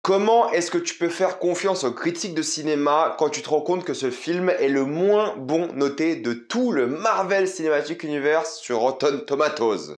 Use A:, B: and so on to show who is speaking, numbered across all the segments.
A: Comment est-ce que tu peux faire confiance aux critiques de cinéma quand tu te rends compte que ce film est le moins bon noté de tout le Marvel Cinematic Universe sur Rotten Tomatoes?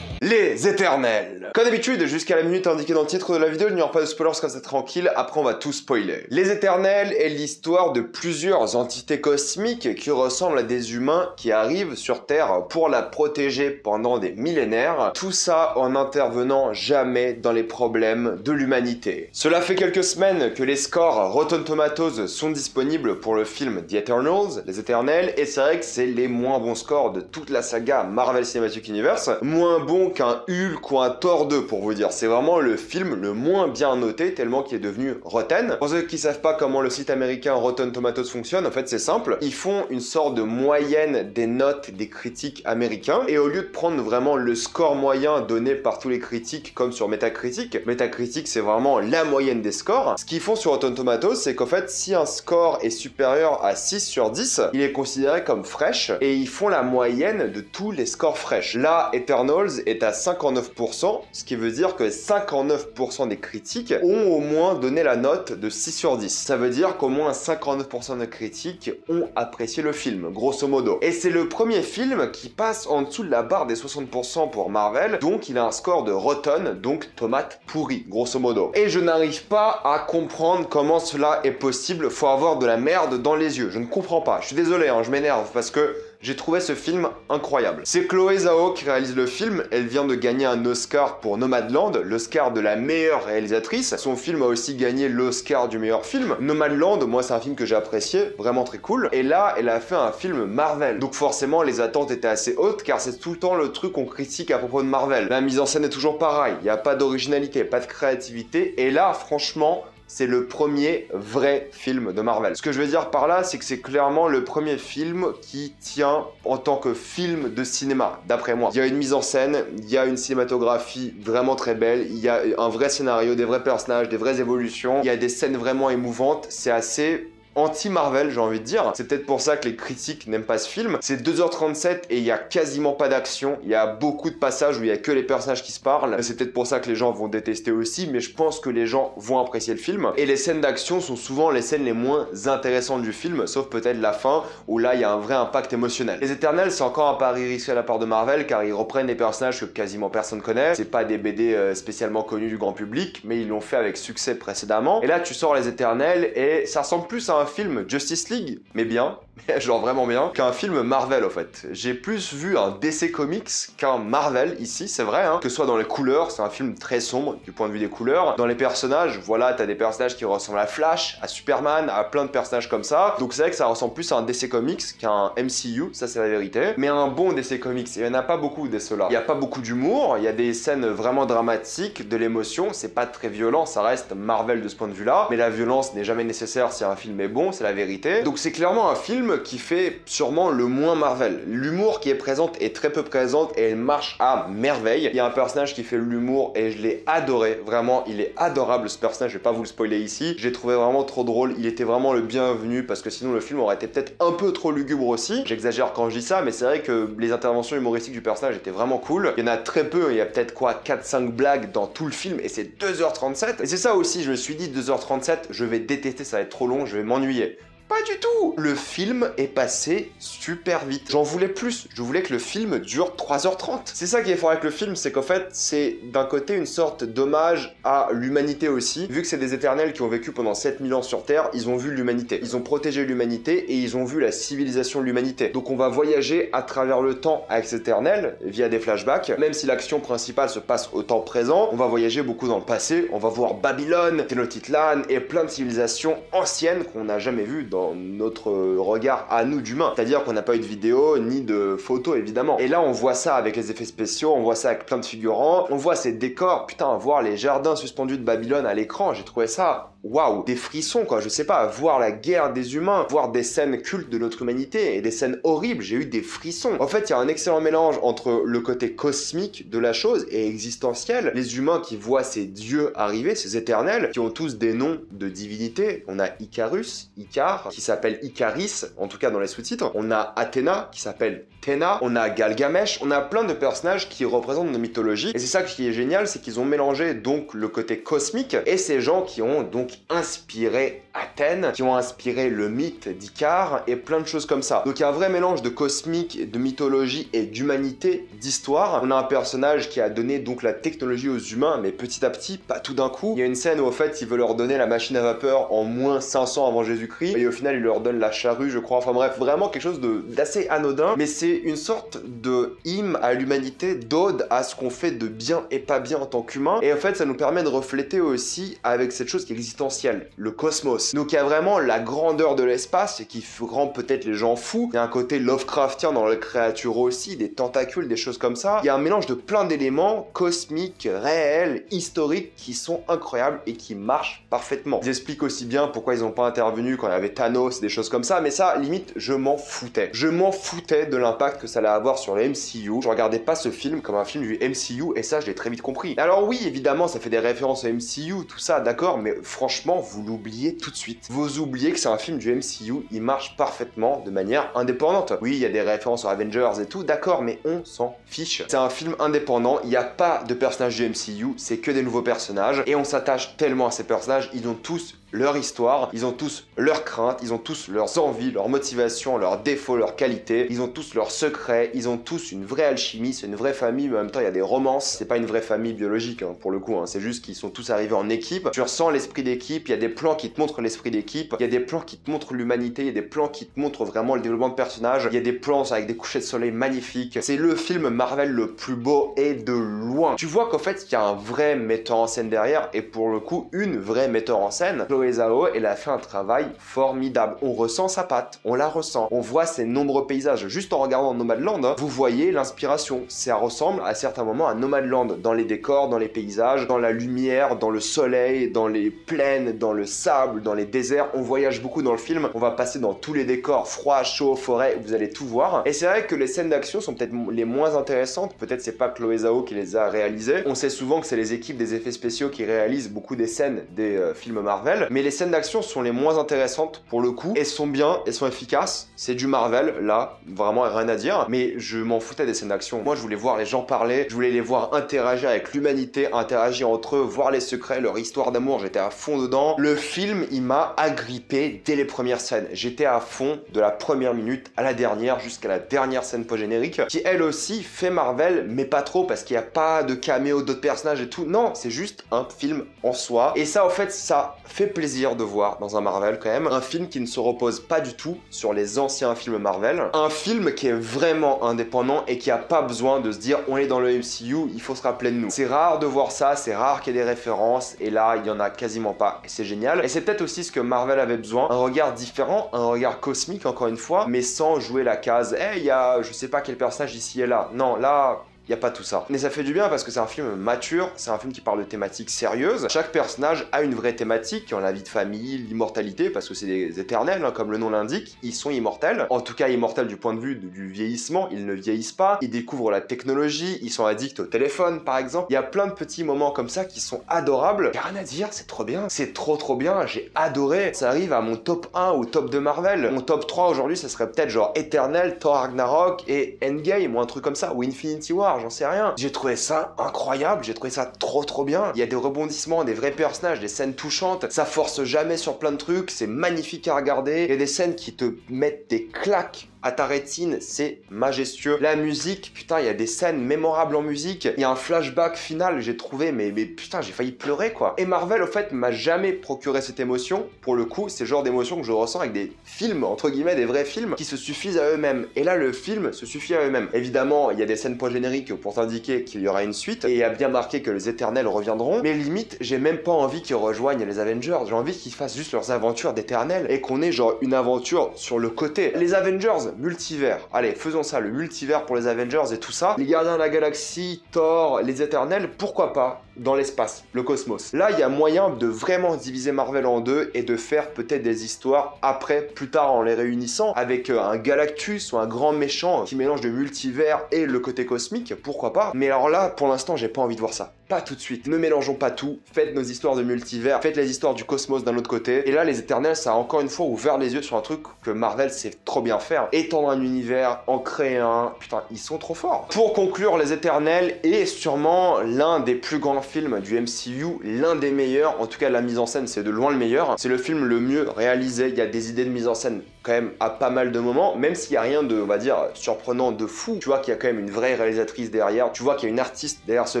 A: Les Éternels. Comme d'habitude, jusqu'à la minute indiquée dans le titre de la vidéo, il n'y aura pas de spoilers, comme c'est tranquille, après on va tout spoiler. Les Éternels est l'histoire de plusieurs entités cosmiques qui ressemblent à des humains qui arrivent sur Terre pour la protéger pendant des millénaires, tout ça en n'intervenant jamais dans les problèmes de l'humanité. Cela fait quelques semaines que les scores Rotten Tomatoes sont disponibles pour le film The Eternals, Les Éternels, et c'est vrai que c'est les moins bons scores de toute la saga Marvel Cinematic Universe, moins bons qu'un Hulk ou un Thor 2 pour vous dire. C'est vraiment le film le moins bien noté tellement qu'il est devenu Rotten. Pour ceux qui savent pas comment le site américain Rotten Tomatoes fonctionne, en fait c'est simple. Ils font une sorte de moyenne des notes des critiques américains et au lieu de prendre vraiment le score moyen donné par tous les critiques comme sur Metacritic, Metacritic c'est vraiment la moyenne des scores. Ce qu'ils font sur Rotten Tomatoes, c'est qu'en fait si un score est supérieur à 6 sur 10, il est considéré comme fresh et ils font la moyenne de tous les scores fresh. Là, Eternals est à 59%, ce qui veut dire que 59% des critiques ont au moins donné la note de 6 sur 10. Ça veut dire qu'au moins 59% des critiques ont apprécié le film, grosso modo. Et c'est le premier film qui passe en dessous de la barre des 60% pour Marvel, donc il a un score de Rotten, donc tomate pourrie, grosso modo. Et je n'arrive pas à comprendre comment cela est possible, faut avoir de la merde dans les yeux, je ne comprends pas. Je suis désolé, hein, je m'énerve parce que j'ai trouvé ce film incroyable. C'est Chloé Zhao qui réalise le film, elle vient de gagner un Oscar pour Nomadland, l'Oscar de la meilleure réalisatrice. Son film a aussi gagné l'Oscar du meilleur film. Nomadland, moi c'est un film que j'ai apprécié, vraiment très cool. Et là, elle a fait un film Marvel. Donc forcément, les attentes étaient assez hautes, car c'est tout le temps le truc qu'on critique à propos de Marvel. La mise en scène est toujours pareille, il n'y a pas d'originalité, pas de créativité. Et là, franchement, c'est le premier vrai film de Marvel. Ce que je veux dire par là, c'est que c'est clairement le premier film qui tient en tant que film de cinéma, d'après moi. Il y a une mise en scène, il y a une cinématographie vraiment très belle, il y a un vrai scénario, des vrais personnages, des vraies évolutions, il y a des scènes vraiment émouvantes, c'est assez anti-Marvel, j'ai envie de dire. C'est peut-être pour ça que les critiques n'aiment pas ce film. C'est 2h37 et il y a quasiment pas d'action. Il y a beaucoup de passages où il y a que les personnages qui se parlent. C'est peut-être pour ça que les gens vont détester aussi, mais je pense que les gens vont apprécier le film. Et les scènes d'action sont souvent les scènes les moins intéressantes du film, sauf peut-être la fin, où là, il y a un vrai impact émotionnel. Les Éternels, c'est encore un pari risqué à la part de Marvel, car ils reprennent des personnages que quasiment personne connaît. C'est pas des BD spécialement connus du grand public, mais ils l'ont fait avec succès précédemment. Et là, tu sors les Éternels, et ça ressemble plus à un film Justice League, mais bien, genre vraiment bien, qu'un film Marvel en fait. J'ai plus vu un DC Comics qu'un Marvel ici, c'est vrai, hein. Que ce soit dans les couleurs, c'est un film très sombre du point de vue des couleurs. Dans les personnages, voilà, t'as des personnages qui ressemblent à Flash, à Superman, à plein de personnages comme ça. Donc c'est vrai que ça ressemble plus à un DC Comics qu'un MCU, ça c'est la vérité. Mais un bon DC Comics, il y en a pas beaucoup de ceux-là. Il y a pas beaucoup d'humour, il y a des scènes vraiment dramatiques, de l'émotion, c'est pas très violent, ça reste Marvel de ce point de vue-là. Mais la violence n'est jamais nécessaire si un film est bon, c'est la vérité. Donc c'est clairement un film qui fait sûrement le moins Marvel. L'humour qui est présente est très peu présente et elle marche à merveille. Il y a un personnage qui fait l'humour et je l'ai adoré. Vraiment, il est adorable ce personnage, je vais pas vous le spoiler ici. J'ai trouvé vraiment trop drôle, il était vraiment le bienvenu parce que sinon le film aurait été peut-être un peu trop lugubre aussi. J'exagère quand je dis ça, mais c'est vrai que les interventions humoristiques du personnage étaient vraiment cool. Il y en a très peu, il y a peut-être quoi 4-5 blagues dans tout le film et c'est 2h37. Et c'est ça aussi, je me suis dit 2h37, je vais détester, ça va être trop long, je vais m'ennuyer. Pas du tout! Le film est passé super vite. J'en voulais plus. Je voulais que le film dure 3h30. C'est ça qui est fort avec le film, c'est qu'en fait, c'est d'un côté une sorte d'hommage à l'humanité aussi. Vu que c'est des Éternels qui ont vécu pendant 7000 ans sur Terre, ils ont vu l'humanité. Ils ont protégé l'humanité et ils ont vu la civilisation de l'humanité. Donc on va voyager à travers le temps avec ces Éternels via des flashbacks. Même si l'action principale se passe au temps présent, on va voyager beaucoup dans le passé. On va voir Babylone, Tenochtitlan et plein de civilisations anciennes qu'on n'a jamais vues dans notre regard à nous d'humains. C'est-à-dire qu'on n'a pas eu de vidéo ni de photos évidemment. Et là on voit ça avec les effets spéciaux, on voit ça avec plein de figurants, on voit ces décors, putain, voir les jardins suspendus de Babylone à l'écran, j'ai trouvé ça waouh, des frissons quoi, je sais pas, voir la guerre des humains, voir des scènes cultes de notre humanité et des scènes horribles, j'ai eu des frissons. En fait, il y a un excellent mélange entre le côté cosmique de la chose et existentiel. Les humains qui voient ces dieux arriver, ces éternels, qui ont tous des noms de divinités. On a Icarus, Icar, qui s'appelle Icaris, en tout cas dans les sous-titres. On a Athéna, qui s'appelle Athéna, on a Galgamesh, on a plein de personnages qui représentent nos mythologies. Et c'est ça qui est génial, c'est qu'ils ont mélangé donc le côté cosmique et ces gens qui ont donc inspiré Athènes, qui ont inspiré le mythe d'Icare et plein de choses comme ça. Donc il y a un vrai mélange de cosmique, de mythologie et d'humanité, d'histoire. On a un personnage qui a donné donc la technologie aux humains, mais petit à petit, pas tout d'un coup. Il y a une scène où en fait il veut leur donner la machine à vapeur en moins 500 avant Jésus-Christ et au final il leur donne la charrue, je crois. Enfin bref, vraiment quelque chose d'assez anodin, mais c'est une sorte de hymne à l'humanité, d'ode à ce qu'on fait de bien et pas bien en tant qu'humain. Et en fait ça nous permet de refléter aussi avec cette chose qui est existentielle, le cosmos. Donc il y a vraiment la grandeur de l'espace et qui rend peut-être les gens fous. Il y a un côté Lovecraftien dans les créatures aussi, des tentacules, des choses comme ça. Il y a un mélange de plein d'éléments cosmiques, réels, historiques qui sont incroyables et qui marchent parfaitement. Ils expliquent aussi bien pourquoi ils n'ont pas intervenu quand il y avait Thanos, des choses comme ça, mais ça, limite, je m'en foutais. Je m'en foutais de l'impact que ça allait avoir sur le MCU. Je regardais pas ce film comme un film du MCU et ça, je l'ai très vite compris. Alors oui, évidemment, ça fait des références au MCU, tout ça, d'accord, mais franchement, vous l'oubliez tout de suite. Vous oubliez que c'est un film du MCU, il marche parfaitement de manière indépendante. Oui, il y a des références aux Avengers et tout, d'accord, mais on s'en fiche. C'est un film indépendant, il n'y a pas de personnages du MCU, c'est que des nouveaux personnages, et on s'attache tellement à ces personnages, ils ont tous leur histoire, ils ont tous leurs craintes, ils ont tous leurs envies, leurs motivations, leurs défauts, leurs qualités, ils ont tous leurs secrets, ils ont tous une vraie alchimie, c'est une vraie famille, mais en même temps il y a des romances, c'est pas une vraie famille biologique hein, pour le coup, hein. C'est juste qu'ils sont tous arrivés en équipe, tu ressens l'esprit d'équipe, il y a des plans qui te montrent l'esprit d'équipe, il y a des plans qui te montrent l'humanité, il y a des plans qui te montrent vraiment le développement de personnages, il y a des plans avec des couchers de soleil magnifiques, c'est le film Marvel le plus beau et de loin. Tu vois qu'en fait il y a un vrai metteur en scène derrière, et pour le coup une vraie metteur en scène. Chloé Zhao, elle a fait un travail formidable. On ressent sa patte, on la ressent. On voit ses nombreux paysages. Juste en regardant Nomadland, hein, vous voyez l'inspiration. Ça ressemble à certains moments à Nomadland, dans les décors, dans les paysages, dans la lumière, dans le soleil, dans les plaines, dans le sable, dans les déserts. On voyage beaucoup dans le film. On va passer dans tous les décors, froid, chaud, forêt, vous allez tout voir. Et c'est vrai que les scènes d'action sont peut-être les moins intéressantes. Peut-être c'est pas Chloé Zhao qui les a réalisées. On sait souvent que c'est les équipes des effets spéciaux qui réalisent beaucoup des scènes des films Marvel. Mais les scènes d'action sont les moins intéressantes pour le coup. Elles sont bien, elles sont efficaces. C'est du Marvel, là, vraiment rien à dire. Mais je m'en foutais des scènes d'action. Moi, je voulais voir les gens parler, je voulais les voir interagir avec l'humanité, interagir entre eux, voir les secrets, leur histoire d'amour. J'étais à fond dedans. Le film, il m'a agrippé dès les premières scènes. J'étais à fond de la première minute à la dernière, jusqu'à la dernière scène post-générique, qui elle aussi fait Marvel, mais pas trop, parce qu'il n'y a pas de caméo d'autres personnages et tout. Non, c'est juste un film en soi. Et ça, en fait, ça fait plaisir de voir dans un Marvel quand même, un film qui ne se repose pas du tout sur les anciens films Marvel, un film qui est vraiment indépendant et qui a pas besoin de se dire on est dans le MCU, il faut se rappeler de nous. C'est rare de voir ça, c'est rare qu'il y ait des références et là il y en a quasiment pas et c'est génial. Et c'est peut-être aussi ce que Marvel avait besoin, un regard différent, un regard cosmique encore une fois, mais sans jouer la case il y a je sais pas quel personnage ici et là. Non, là il n'y a pas tout ça. Mais ça fait du bien parce que c'est un film mature, c'est un film qui parle de thématiques sérieuses. Chaque personnage a une vraie thématique, qui ont la vie de famille, l'immortalité, parce que c'est des éternels, hein, comme le nom l'indique, ils sont immortels. En tout cas, immortels du point de vue du vieillissement, ils ne vieillissent pas, ils découvrent la technologie, ils sont addicts au téléphone, par exemple. Il y a plein de petits moments comme ça qui sont adorables. Y a rien à dire, c'est trop bien. C'est trop bien, j'ai adoré. Ça arrive à mon top 1 ou top 2 Marvel. Mon top 3 aujourd'hui, ça serait peut-être genre Eternal, Thor Ragnarok et Endgame, ou un truc comme ça, ou Infinity War. J'en sais rien. J'ai trouvé ça incroyable, j'ai trouvé ça trop bien. Il y a des rebondissements, des vrais personnages, des scènes touchantes, ça force jamais sur plein de trucs, c'est magnifique à regarder. Il y a des scènes qui te mettent des claques à ta rétine, c'est majestueux. La musique, putain, il y a des scènes mémorables en musique. Il y a un flashback final, j'ai trouvé, mais putain, j'ai failli pleurer, quoi. Et Marvel, au fait, m'a jamais procuré cette émotion. Pour le coup, c'est le genre d'émotion que je ressens avec des films, entre guillemets, des vrais films, qui se suffisent à eux-mêmes. Et là, le film se suffit à eux-mêmes. Évidemment, il y a des scènes post-génériques pour t'indiquer qu'il y aura une suite, et il y a bien marqué que les Éternels reviendront, mais limite, j'ai même pas envie qu'ils rejoignent les Avengers. J'ai envie qu'ils fassent juste leurs aventures d'Éternels, et qu'on ait genre une aventure sur le côté. Les Avengers, multivers. Allez, faisons ça, le multivers pour les Avengers et tout ça. Les Gardiens de la Galaxie, Thor, les Éternels, pourquoi pas dans l'espace, le cosmos. Là, il y a moyen de vraiment diviser Marvel en deux et de faire peut-être des histoires après, plus tard, en les réunissant avec un Galactus ou un grand méchant qui mélange le multivers et le côté cosmique, pourquoi pas. Mais alors là, pour l'instant, j'ai pas envie de voir ça. Pas tout de suite. Ne mélangeons pas tout. Faites nos histoires de multivers, faites les histoires du cosmos d'un autre côté. Et là, les Éternels, ça a encore une fois ouvert les yeux sur un truc que Marvel sait trop bien faire. Et étendre un univers, en créer un. Putain, ils sont trop forts. Pour conclure, Les Éternels est sûrement l'un des plus grands films du MCU, l'un des meilleurs. En tout cas, la mise en scène, c'est de loin le meilleur. C'est le film le mieux réalisé. Il y a des idées de mise en scène quand même à pas mal de moments, même s'il n'y a rien de, on va dire, surprenant, de fou. Tu vois qu'il y a quand même une vraie réalisatrice derrière. Tu vois qu'il y a une artiste derrière ce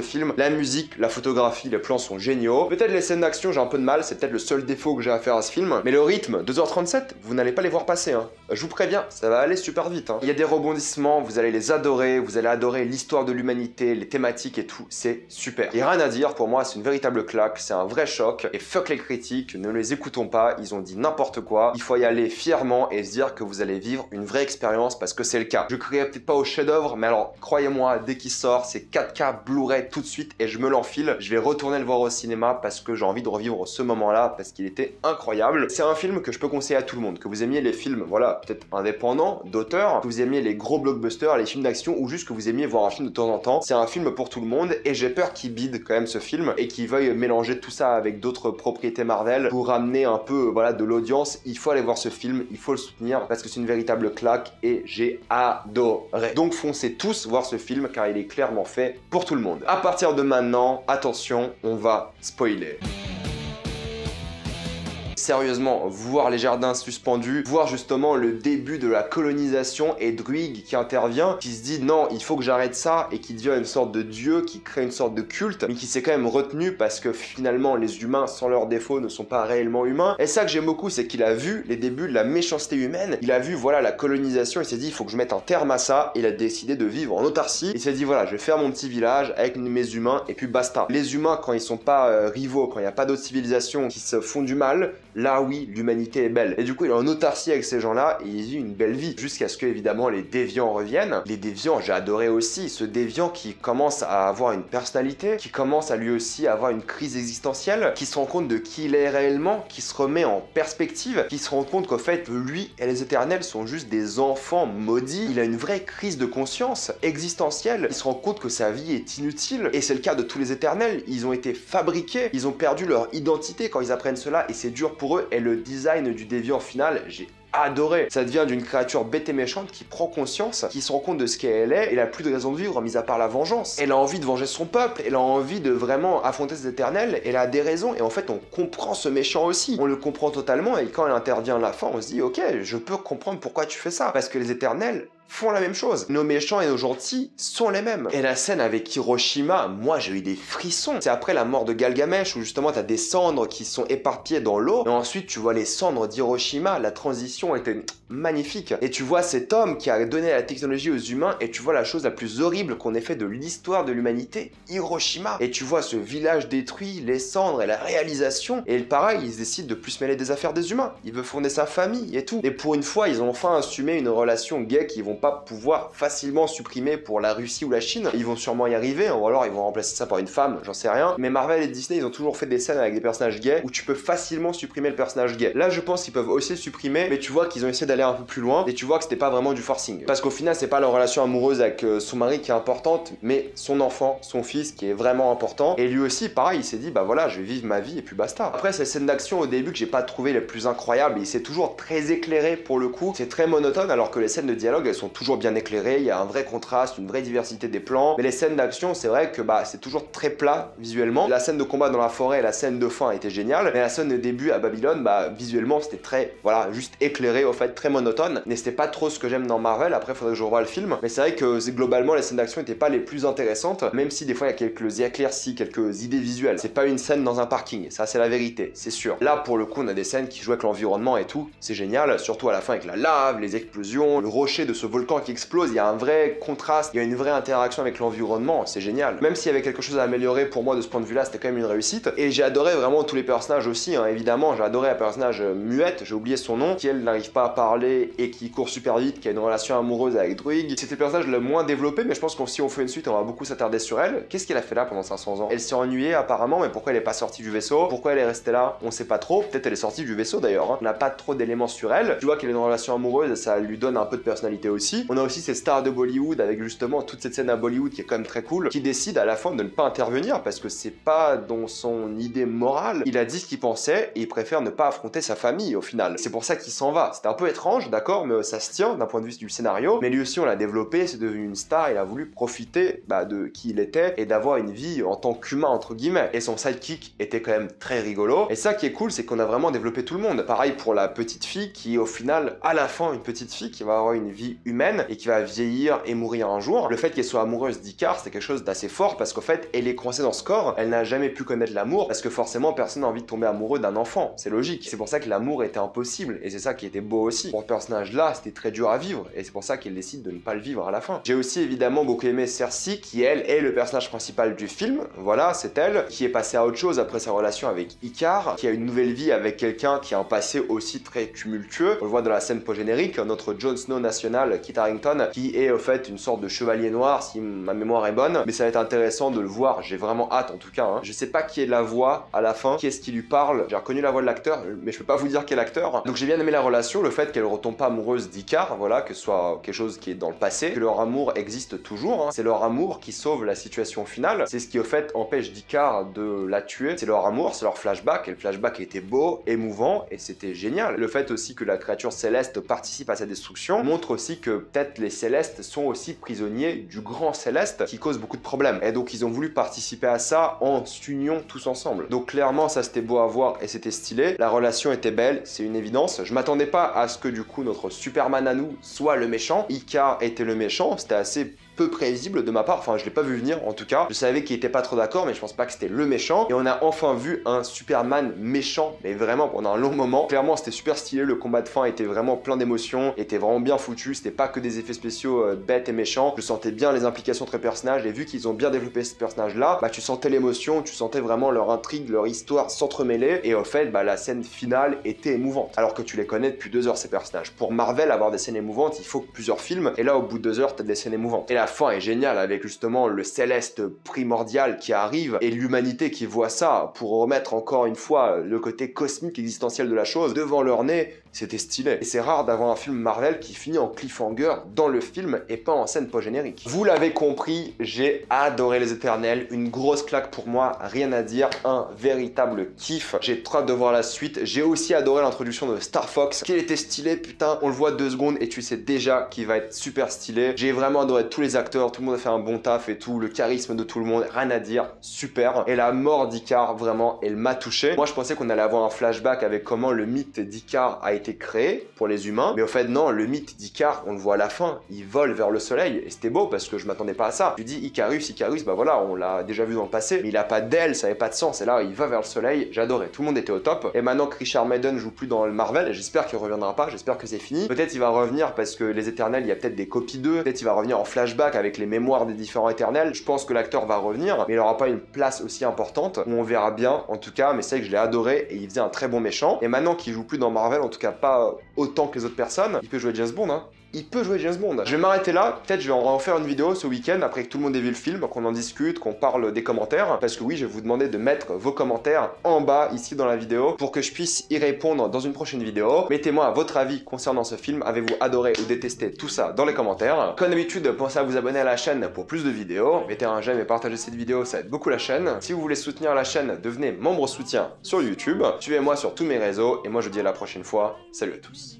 A: film. La musique, la photographie, les plans sont géniaux. Peut-être les scènes d'action, j'ai un peu de mal. C'est peut-être le seul défaut que j'ai à faire à ce film. Mais le rythme, 2h37, vous n'allez pas les voir passer. Hein. Je vous préviens, ça va aller super vite. Hein. Il y a des rebondissements, vous allez les adorer. Vous allez adorer l'histoire de l'humanité, les thématiques et tout. C'est super. Il n'y a rien à dire. Pour moi, c'est une véritable claque. C'est un vrai choc. Et fuck les critiques, ne les écoutons pas. Ils ont dit n'importe quoi. Il faut y aller fièrement et se dire que vous allez vivre une vraie expérience parce que c'est le cas. Je crierai peut-être pas au chef-d'œuvre, mais alors croyez-moi, dès qu'il sort, c'est 4K Blu-ray tout de suite et je me l'enfile. Je vais retourner le voir au cinéma parce que j'ai envie de revivre ce moment-là parce qu'il était incroyable. C'est un film que je peux conseiller à tout le monde. Que vous aimiez les films, voilà, peut-être indépendants, d'auteurs, que vous aimiez les gros blockbusters, les films d'action ou juste que vous aimiez voir un film de temps en temps. C'est un film pour tout le monde et j'ai peur qu'il bide quand même ce film et qu'il veuille mélanger tout ça avec d'autres propriétés Marvel pour ramener un peu voilà de l'audience. Il faut aller voir ce film, il faut le soutenir parce que c'est une véritable claque et j'ai adoré. Donc foncez tous voir ce film car il est clairement fait pour tout le monde. À partir de maintenant, attention, on va spoiler. Sérieusement, voir les jardins suspendus, voir justement le début de la colonisation et Druig qui intervient, qui se dit non, il faut que j'arrête ça et qui devient une sorte de dieu, qui crée une sorte de culte, mais qui s'est quand même retenu parce que finalement les humains sans leurs défauts ne sont pas réellement humains. Et ça que j'aime beaucoup, c'est qu'il a vu les débuts de la méchanceté humaine, il a vu voilà la colonisation, il s'est dit il faut que je mette un terme à ça, et il a décidé de vivre en autarcie, il s'est dit voilà je vais faire mon petit village avec mes humains et puis basta. Les humains quand ils sont pas rivaux, quand il n'y a pas d'autres civilisations qui se font du mal, là oui, l'humanité est belle. Et du coup, il est en autarcie avec ces gens-là et il vit une belle vie. Jusqu'à ce que, évidemment, les déviants reviennent. Les déviants, j'ai adoré aussi. Ce déviant qui commence à avoir une personnalité, qui commence à lui aussi avoir une crise existentielle, qui se rend compte de qui il est réellement, qui se remet en perspective, qui se rend compte qu'en fait, lui et les Éternels sont juste des enfants maudits. Il a une vraie crise de conscience existentielle. Il se rend compte que sa vie est inutile. Et c'est le cas de tous les Éternels. Ils ont été fabriqués. Ils ont perdu leur identité quand ils apprennent cela et c'est dur pour eux. Et le design du déviant final, j'ai adoré. Ça devient d'une créature bête et méchante qui prend conscience, qui se rend compte de ce qu'elle est, et elle a plus de raison de vivre mis à part la vengeance. Elle a envie de venger son peuple, elle a envie de vraiment affronter ses éternels, elle a des raisons, et en fait on comprend ce méchant aussi. On le comprend totalement, et quand elle intervient à la fin, on se dit ok, je peux comprendre pourquoi tu fais ça, parce que les éternels font la même chose. Nos méchants et nos gentils sont les mêmes. Et la scène avec Hiroshima, moi j'ai eu des frissons. C'est après la mort de Galgamech où justement t'as des cendres qui sont éparpillées dans l'eau et ensuite tu vois les cendres d'Hiroshima. La transition était magnifique. Et tu vois cet homme qui a donné la technologie aux humains et tu vois la chose la plus horrible qu'on ait fait de l'histoire de l'humanité, Hiroshima. Et tu vois ce village détruit, les cendres et la réalisation. Et pareil, ils décident de plus se mêler des affaires des humains. Il veut fonder sa famille et tout. Et pour une fois, ils ont enfin assumé une relation gay qu'ils vont pas pouvoir facilement supprimer pour la Russie ou la Chine. Ils vont sûrement y arriver, ou alors ils vont remplacer ça par une femme, j'en sais rien. Mais Marvel et Disney, ils ont toujours fait des scènes avec des personnages gays où tu peux facilement supprimer le personnage gay. Là, je pense qu'ils peuvent aussi le supprimer, mais tu vois qu'ils ont essayé d'aller un peu plus loin et tu vois que c'était pas vraiment du forcing. Parce qu'au final, c'est pas leur relation amoureuse avec son mari qui est importante, mais son enfant, son fils qui est vraiment important. Et lui aussi, pareil, il s'est dit, bah voilà, je vais vivre ma vie et puis basta. Après, ces scènes d'action au début que j'ai pas trouvé les plus incroyables, et c'est toujours très éclairé pour le coup, c'est très monotone, alors que les scènes de dialogue, elles sont toujours bien éclairées, il y a un vrai contraste, une vraie diversité des plans. Mais les scènes d'action, c'est vrai que bah c'est toujours très plat visuellement. La scène de combat dans la forêt et la scène de fin était géniale, mais la scène de début à Babylone, bah visuellement c'était très, voilà, juste éclairé, au fait, très monotone. Mais c'était pas trop ce que j'aime dans Marvel. Après, faudrait que je revoie le film. Mais c'est vrai que globalement, les scènes d'action étaient pas les plus intéressantes, même si des fois il y a quelques éclaircies, quelques idées visuelles. C'est pas une scène dans un parking, ça c'est la vérité, c'est sûr. Là, pour le coup, on a des scènes qui jouent avec l'environnement et tout, c'est génial, surtout à la fin avec la lave, les explosions, le rocher de ce volcan qui explose, il y a un vrai contraste, il y a une vraie interaction avec l'environnement, c'est génial. Même s'il y avait quelque chose à améliorer pour moi de ce point de vue-là, c'était quand même une réussite. Et j'ai adoré vraiment tous les personnages aussi, hein, évidemment, j'ai adoré la personnage muette, j'ai oublié son nom, qui elle n'arrive pas à parler et qui court super vite, qui a une relation amoureuse avec Druig. C'était le personnage le moins développé, mais je pense que si on fait une suite, on va beaucoup s'attarder sur elle. Qu'est-ce qu'elle a fait là pendant 500 ans? Elle s'est ennuyée apparemment, mais pourquoi elle est pas sortie du vaisseau? Pourquoi elle est restée là? On sait pas trop. Peut-être elle est sortie du vaisseau d'ailleurs, hein. On n'a pas trop d'éléments sur elle. Tu vois qu'elle est dans une relation amoureuse, ça lui donne un peu de personnalité aussi. aussi. On a aussi ces stars de Bollywood avec justement toute cette scène à Bollywood qui est quand même très cool, qui décide à la fin de ne pas intervenir parce que c'est pas dans son idée morale. Il a dit ce qu'il pensait et il préfère ne pas affronter sa famille au final. C'est pour ça qu'il s'en va. C'était un peu étrange, d'accord, mais ça se tient d'un point de vue du scénario. Mais lui aussi, on l'a développé, c'est devenu une star, il a voulu profiter de qui il était et d'avoir une vie en tant qu'humain entre guillemets. Et son sidekick était quand même très rigolo. Et ça qui est cool, c'est qu'on a vraiment développé tout le monde. Pareil pour la petite fille qui au final, à la fin, une petite fille qui va avoir une vie humaine et qui va vieillir et mourir un jour. Le fait qu'elle soit amoureuse d'Icar, c'est quelque chose d'assez fort parce qu'en fait, elle est coincée dans ce corps, elle n'a jamais pu connaître l'amour parce que forcément, personne n'a envie de tomber amoureux d'un enfant. C'est logique. C'est pour ça que l'amour était impossible et c'est ça qui était beau aussi. Pour ce personnage-là, c'était très dur à vivre et c'est pour ça qu'elle décide de ne pas le vivre à la fin. J'ai aussi évidemment beaucoup aimé Cersei qui, elle, est le personnage principal du film. Voilà, c'est elle qui est passée à autre chose après sa relation avec Icar, qui a une nouvelle vie avec quelqu'un qui a un passé aussi très tumultueux. On le voit dans la scène post-générique, notre Jon Snow national, Kit Harington, qui est au fait une sorte de chevalier noir, si ma mémoire est bonne. Mais ça va être intéressant de le voir, j'ai vraiment hâte en tout cas. Je sais pas qui est la voix à la fin, qui est-ce qui lui parle. J'ai reconnu la voix de l'acteur, mais je peux pas vous dire quel acteur. Donc j'ai bien aimé la relation, le fait qu'elle retombe pas amoureuse d'Icar, voilà, que ce soit quelque chose qui est dans le passé, que leur amour existe toujours. C'est leur amour qui sauve la situation finale. C'est ce qui au fait empêche d'Icar de la tuer. C'est leur amour, c'est leur flashback. Et le flashback était beau, émouvant, et c'était génial. Le fait aussi que la créature céleste participe à sa destruction montre aussi que peut-être les célestes sont aussi prisonniers du grand céleste qui cause beaucoup de problèmes. Et donc ils ont voulu participer à ça en s'union tous ensemble. Donc clairement ça c'était beau à voir et c'était stylé. La relation était belle, c'est une évidence. Je m'attendais pas à ce que du coup notre Superman à nous soit le méchant. Icar était le méchant, c'était assez peu prévisible de ma part, enfin je l'ai pas vu venir en tout cas, je savais qu'il était pas trop d'accord mais je pense pas que c'était le méchant, et on a enfin vu un Superman méchant, mais vraiment pendant un long moment. Clairement c'était super stylé, le combat de fin était vraiment plein d'émotions, était vraiment bien foutu, c'était pas que des effets spéciaux bêtes et méchants, je sentais bien les implications entre les personnages, et vu qu'ils ont bien développé ce personnage là, tu sentais l'émotion, tu sentais vraiment leur intrigue, leur histoire s'entremêler, et au fait la scène finale était émouvante, alors que tu les connais depuis 2 heures ces personnages. Pour Marvel, avoir des scènes émouvantes, il faut plusieurs films, et là au bout de 2 heures t'as des scènes émouvantes. Et la fin est géniale avec justement le céleste primordial qui arrive et l'humanité qui voit ça pour remettre encore une fois le côté cosmique existentiel de la chose devant leur nez. C'était stylé. Et c'est rare d'avoir un film Marvel qui finit en cliffhanger dans le film et pas en scène post-générique. Vous l'avez compris, j'ai adoré Les Éternels, une grosse claque pour moi, rien à dire, un véritable kiff. J'ai trop hâte de voir la suite. J'ai aussi adoré l'introduction de Star Fox, qu'il était stylé, putain, on le voit 2 secondes et tu sais déjà qu'il va être super stylé. J'ai vraiment adoré tous les acteurs, tout le monde a fait un bon taf et tout, le charisme de tout le monde, rien à dire, super. Et la mort d'Icar, vraiment, elle m'a touché. Moi je pensais qu'on allait avoir un flashback avec comment le mythe d'Icar a été créé pour les humains, mais au fait non, le mythe d'Icar, on le voit à la fin, il vole vers le soleil, et c'était beau parce que je m'attendais pas à ça. Tu dis Icarus, voilà, on l'a déjà vu dans le passé, mais il a pas d'aile, ça avait pas de sens, et là il va vers le soleil, j'adorais, tout le monde était au top. Et maintenant que Richard Madden joue plus dans le Marvel, j'espère qu'il reviendra pas, j'espère que c'est fini. Peut-être il va revenir parce que les Éternels, il y a peut-être des copies d'eux, peut-être il va revenir en flashback avec les mémoires des différents Éternels. Je pense que l'acteur va revenir, mais il aura pas une place aussi importante, on verra bien en tout cas, mais c'est que je l'ai adoré et il faisait un très bon méchant. Et maintenant qu'il joue plus dans Marvel, en tout cas pas autant que les autres personnes, il peut jouer James Bond, hein. Il peut jouer James Bond. Je vais m'arrêter là, peut-être je vais en faire une vidéo ce week-end après que tout le monde ait vu le film, qu'on en discute, qu'on parle des commentaires, parce que oui, je vais vous demander de mettre vos commentaires en bas ici dans la vidéo pour que je puisse y répondre dans une prochaine vidéo. Mettez-moi votre avis concernant ce film, avez-vous adoré ou détesté tout ça dans les commentaires. Comme d'habitude, pensez à vous abonner à la chaîne pour plus de vidéos, mettez un j'aime et partagez cette vidéo, ça aide beaucoup la chaîne. Si vous voulez soutenir la chaîne, devenez membre soutien sur YouTube, suivez-moi sur tous mes réseaux, et moi je vous dis à la prochaine fois, salut à tous.